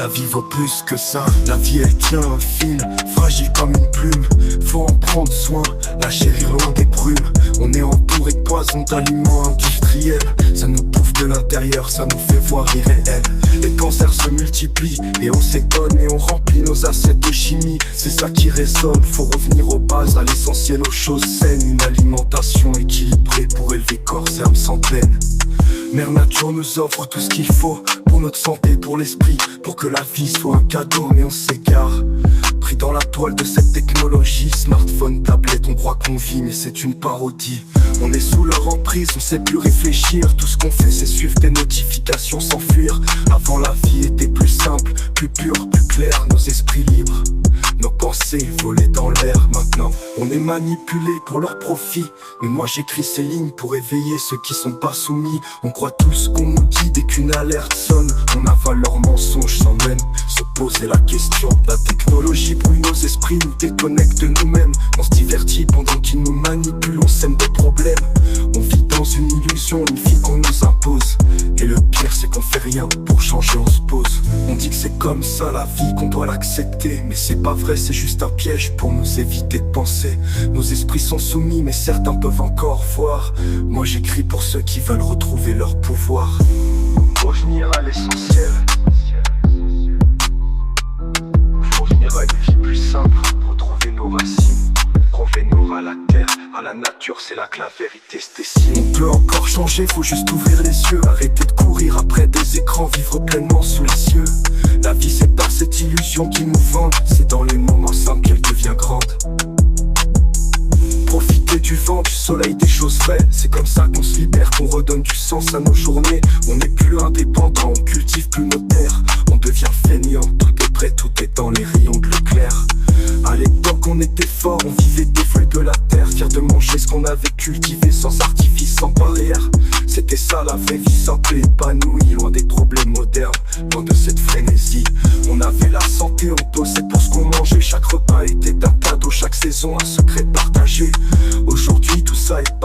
La vie vaut plus que ça. La vie elle tient un fil, fragile comme une plume. Faut en prendre soin, la chérir loin des brumes. On est entouré de poison, d'aliments industriels. Ça nous bouffe de l'intérieur, ça nous fait voir irréel. Les cancers se multiplient et on s'étonne et on remplit nos assiettes de chimie. C'est ça qui résonne, faut revenir aux bases, à l'essentiel, aux choses saines. Une alimentation équilibrée pour élever corps et âme sans peine. Mère Nature nous offre tout ce qu'il faut pour notre santé, pour l'esprit, pour que la vie soit un cadeau, mais on s'égare. Pris dans la toile de cette technologie, smartphone, tablette, on croit qu'on vit, mais c'est une parodie. On est sous leur emprise, on sait plus réfléchir. Tout ce qu'on fait c'est suivre des notifications, s'enfuir. Avant la vie était plus simple, plus pure, plus claire. Nos esprits libres, nos pensées volaient dans l'air. Maintenant on est manipulé pour leur profit. Mais moi j'écris ces lignes pour éveiller ceux qui sont pas soumis. On croit tout ce qu'on nous dit dès qu'une alerte sonne. On avale leurs mensonges sans même se poser la question. La technologie brûle nos esprits, nous déconnecte de nous-mêmes. On se divertit pendant qu'ils nous manipulent, on sème des problèmes. On vit dans une illusion, une vie qu'on nous impose. Et le pire c'est qu'on fait rien pour changer, on se pose. On dit que c'est comme ça la vie, qu'on doit l'accepter. Mais c'est pas vrai, c'est juste un piège pour nous éviter de penser. Nos esprits sont soumis mais certains peuvent encore voir. Moi j'écris pour ceux qui veulent retrouver leur pouvoir. Revenir à l'essentiel. Faut revenir à une vie plus simple, retrouver nos racines, revenir à la terre, à la nature, c'est là que la vérité se dessine. On peut encore changer, faut juste ouvrir les yeux. Arrêter de courir après des écrans, vivre pleinement sous les cieux. La vie c'est pas cette illusion qui nous vendent, c'est dans les moments simples qu'elle devient grande. Profiter du vent, du soleil, des choses vraies. C'est comme ça qu'on se libère, qu'on redonne du sens à nos journées. On n'est plus indépendant, on cultive plus nos terres. On devient feignant, tout est prêt, tout est dans les rayons de l'éclair. À l'époque on était fort, on vivait des fruits de la terre. Fier de manger ce qu'on avait cultivé, sans artifice, sans barrière. C'était ça la vraie vie, simple et épanouie. Loin des problèmes modernes, loin de cette frénésie. On avait la santé, on bossait pour ce qu'on mangeait. Chaque repas était un cadeau, chaque saison un secret partagé. Aujourd'hui tout ça est